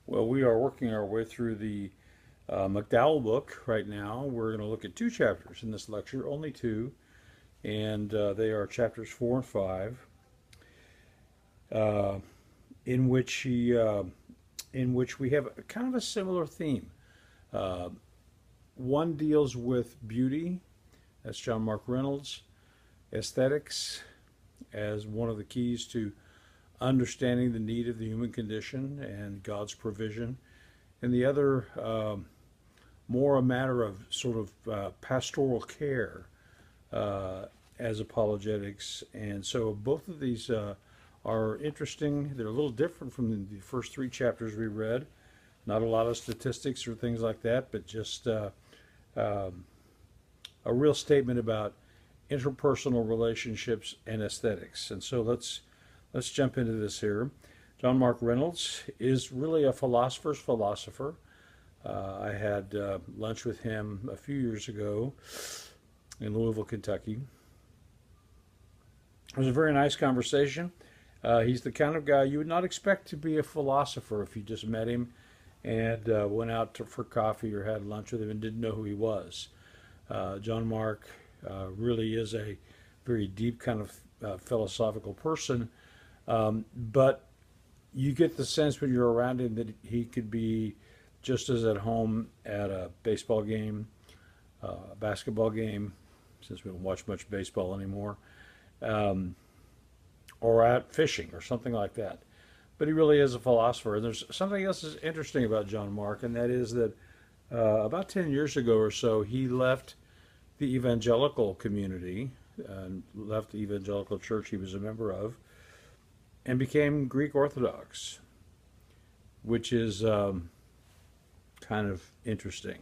Well, we are working our way through the McDowell book right now. We're going to look at two chapters in this lecture, only two, and they are chapters 4 and 5, uh, in which in which we have kind of a similar theme. Uh, One deals with beauty, that's John Mark Reynolds, aesthetics as one of the keys to understanding the need of the human condition and God's provision, and the other more a matter of sort of pastoral care uh, as apologetics. And so both of these are interesting. They're a little different from the first three chapters we read. Not a lot of statistics or things like that, but just um, a real statement about interpersonal relationships and aesthetics. And so let's jump into this here. John Mark Reynolds is really a philosopher's philosopher. I had lunch with him a few years ago in Louisville, Kentucky. It was a very nice conversation. He's the kind of guy you would not expect to be a philosopher if you just met him and went out for coffee or had lunch with him and didn't know who he was. John Mark really is a very deep kind of philosophical person, but you get the sense when you're around him that he could be just as at home at a baseball game, a basketball game, since we don't watch much baseball anymore, um, or out fishing or something like that. But he really is a philosopher. And there's something else that's interesting about John Mark, and that is that about 10 years ago or so, he left the evangelical community, left the evangelical church he was a member of, and became Greek Orthodox, which is kind of interesting.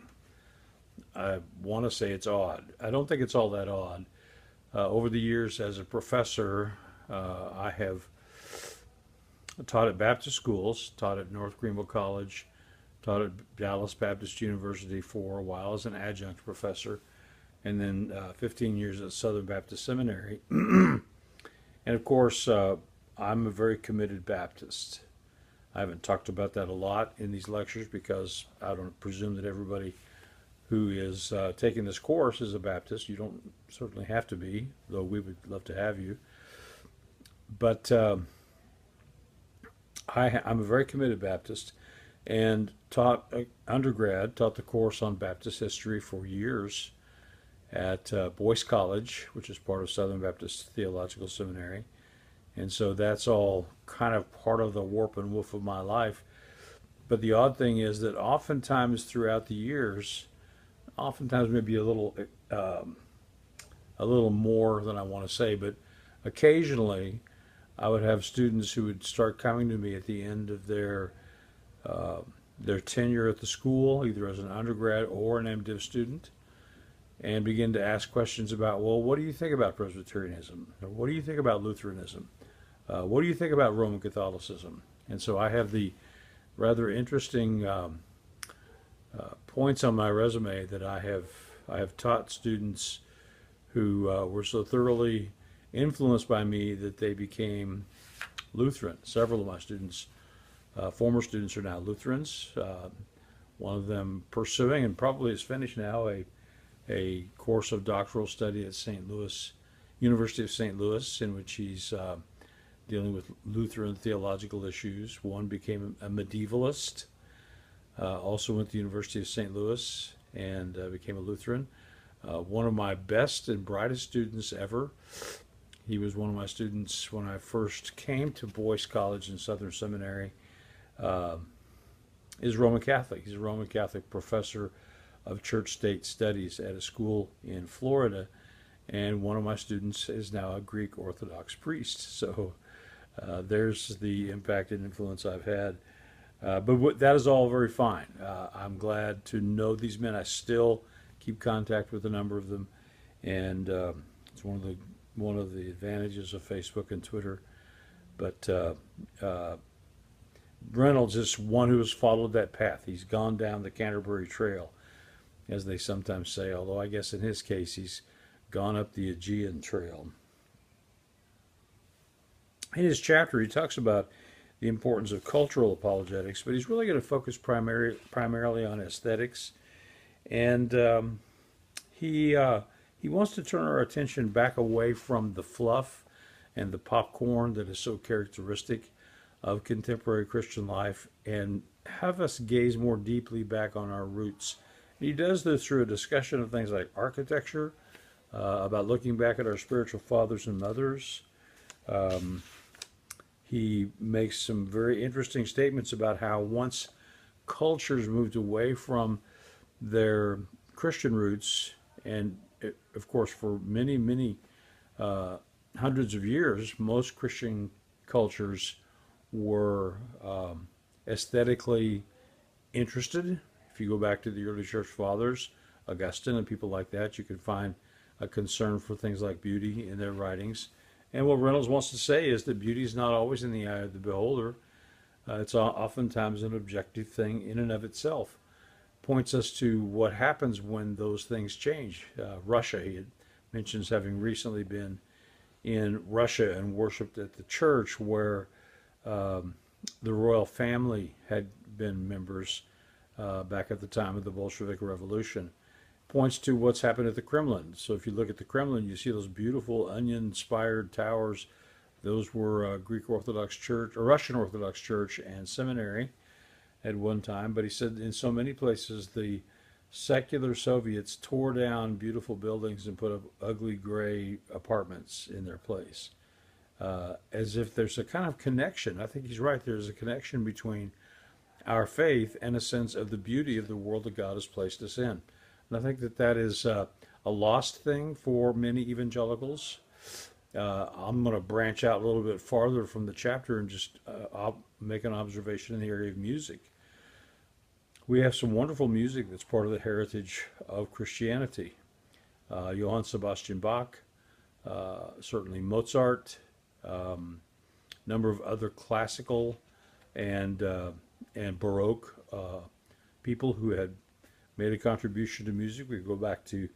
I want to say it's odd. I don't think it's all that odd. Over the years as a professor, I have taught at Baptist schools, taught at North Greenville College, taught at Dallas Baptist University for a while as an adjunct professor, and then 15 years at Southern Baptist Seminary. And of course, I'm a very committed Baptist. I haven't talked about that a lot in these lectures because I don't presume that everybody who is taking this course is a Baptist. You don't certainly have to be, though we would love to have you. But I'm a very committed Baptist and taught undergrad, taught the course on Baptist history for years at Boyce College, which is part of Southern Baptist Theological Seminary. And so that's all kind of part of the warp and woof of my life. But the odd thing is that oftentimes throughout the years, oftentimes maybe a little more than I want to say, but occasionally I would have students who would start coming to me at the end of their tenure at the school, either as an undergrad or an MDiv student, and begin to ask questions about, well, what do you think about Presbyterianism? Or what do you think about Lutheranism? What do you think about Roman Catholicism? And so I have the rather interesting points on my resume that I have taught students who were so thoroughly influenced by me that they became Lutheran. Several of my students, former students, are now Lutherans. One of them pursuing, and probably is finished now, a course of doctoral study at St. Louis, University of St. Louis, in which he's dealing with Lutheran theological issues. One became a medievalist, also went to the University of St. Louis and became a Lutheran. One of my best and brightest students ever. He was one of my students when I first came to Boyce College and Southern Seminary. Is Roman Catholic. He's a Roman Catholic professor of church-state studies at a school in Florida, and one of my students is now a Greek Orthodox priest. So there's the impact and influence I've had. But that is all very fine. I'm glad to know these men. I still keep contact with a number of them, and it's one of the advantages of Facebook and Twitter. But Reynolds is one who has followed that path. He's gone down the Canterbury Trail, as they sometimes say, although I guess in his case he's gone up the Aegean Trail. In his chapter, he talks about the importance of cultural apologetics, but he's really going to focus primarily on aesthetics. And he wants to turn our attention back away from the fluff and the popcorn that is so characteristic of contemporary Christian life and have us gaze more deeply back on our roots. And he does this through a discussion of things like architecture, about looking back at our spiritual fathers and mothers. He makes some very interesting statements about how once cultures moved away from their Christian roots, and of course for many, many hundreds of years, most Christian cultures were aesthetically interested. If you go back to the early church fathers, Augustine and people like that, you can find a concern for things like beauty in their writings. And what Reynolds wants to say is that beauty is not always in the eye of the beholder. It's oftentimes an objective thing in and of itself. Points us to what happens when those things change. Russia, he mentions having recently been in Russia and worshipped at the church where the royal family had been members back at the time of the Bolshevik Revolution. Points to what's happened at the Kremlin. So if you look at the Kremlin, you see those beautiful onion-spired towers. Those were Greek Orthodox Church, or Russian Orthodox Church and seminary at one time. But he said in so many places the secular Soviets tore down beautiful buildings and put up ugly gray apartments in their place. As if there's a kind of connection. I think he's right. There's a connection between our faith and a sense of the beauty of the world that God has placed us in. And I think that that is a lost thing for many evangelicals. I'm going to branch out a little bit farther from the chapter and just I'll make an observation in the area of music. We have some wonderful music that's part of the heritage of Christianity. Johann Sebastian Bach, certainly Mozart, number of other classical and Baroque people who had made a contribution to music. We go back to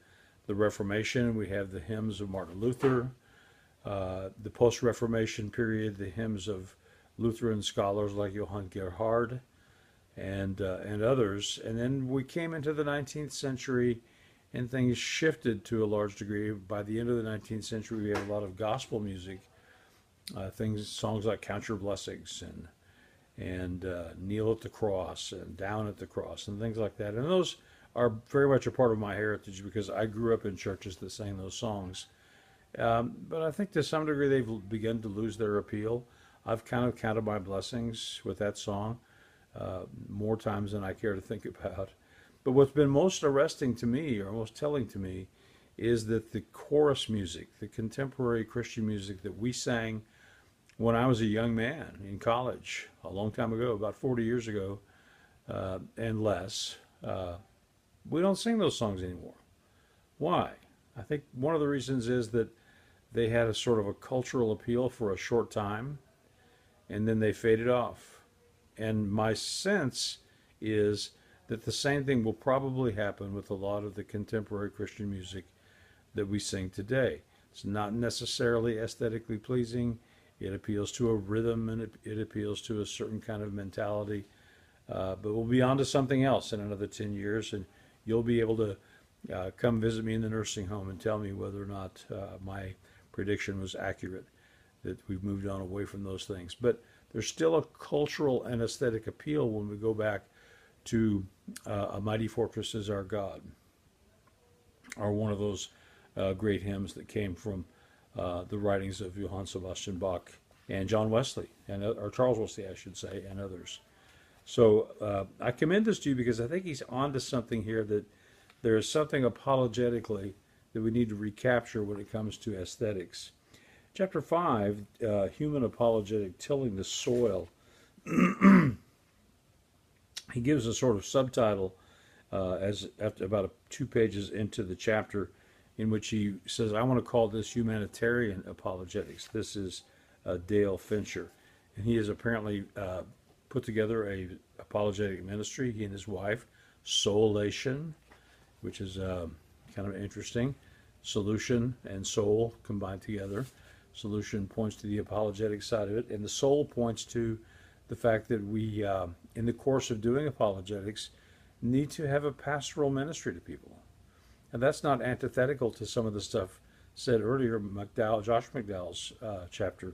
the Reformation. We have the hymns of Martin Luther. The post-Reformation period, the hymns of Lutheran scholars like Johann Gerhard and others. And then we came into the 19th century and things shifted to a large degree. By the end of the 19th century, we have a lot of gospel music, songs like Count Your Blessings and Kneel at the Cross and Down at the Cross and things like that. And those are very much a part of my heritage because I grew up in churches that sang those songs. But I think to some degree they've begun to lose their appeal. I've kind of counted my blessings with that song more times than I care to think about. But what's been most arresting to me, or most telling to me, is that the chorus music, the contemporary Christian music that we sang when I was a young man in college, a long time ago, about 40 years ago and less, we don't sing those songs anymore. Why? I think one of the reasons is that they had a sort of a cultural appeal for a short time, and then they faded off. And my sense is that the same thing will probably happen with a lot of the contemporary Christian music that we sing today. It's not necessarily aesthetically pleasing. It appeals to a rhythm and it appeals to a certain kind of mentality. But we'll be on to something else in another 10 years, and you'll be able to come visit me in the nursing home and tell me whether or not my prediction was accurate, that we've moved on away from those things. But there's still a cultural and aesthetic appeal when we go back to A Mighty Fortress Is Our God, or one of those great hymns that came from the writings of Johann Sebastian Bach and John Wesley, or Charles Wesley, I should say, and others. So I commend this to you because I think he's onto something here, that there is something apologetically that we need to recapture when it comes to aesthetics. Chapter 5, Human Apologetic, Tilling the Soil. He gives a sort of subtitle after about 2 pages into the chapter, in which he says, I want to call this Humanitarian Apologetics. This is Dale Fincher. And he has apparently put together a apologetic ministry, he and his wife, Soulation, which is kind of interesting. Solution and soul combined together. Solution points to the apologetic side of it, and the soul points to the fact that we, in the course of doing apologetics, need to have a pastoral ministry to people. And that's not antithetical to some of the stuff said earlier. Josh McDowell's chapter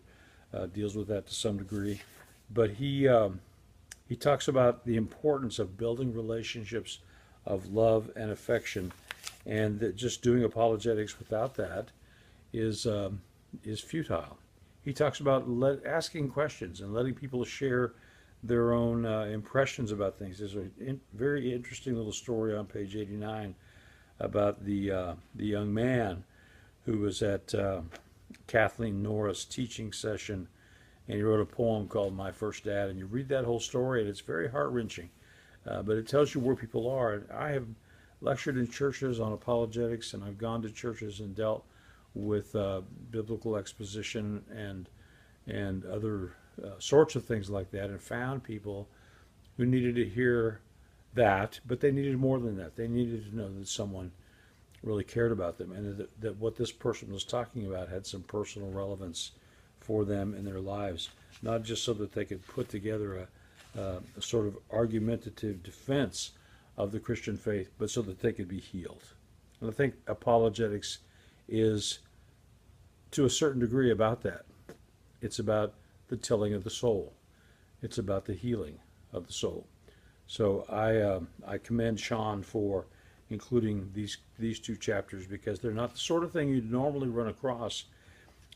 deals with that to some degree. But he talks about the importance of building relationships of love and affection, and that just doing apologetics without that is futile. He talks about asking questions and letting people share their own impressions about things. There's a very interesting little story on page 89 about the young man who was at Kathleen Norris' teaching session, and he wrote a poem called My First Dad. And you read that whole story, and it's very heart-wrenching, but it tells you where people are. And I have lectured in churches on apologetics, and I've gone to churches and dealt with biblical exposition and other sorts of things like that, and found people who needed to hear that, but they needed more than that. They needed to know that someone really cared about them, and that what this person was talking about had some personal relevance for them in their lives, not just so that they could put together a sort of argumentative defense of the Christian faith, but so that they could be healed. And I think apologetics is, to a certain degree, about that. It's about the tilling of the soul. It's about the healing of the soul. So I commend Sean for including these two chapters, because they're not the sort of thing you'd normally run across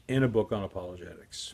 in a book on apologetics.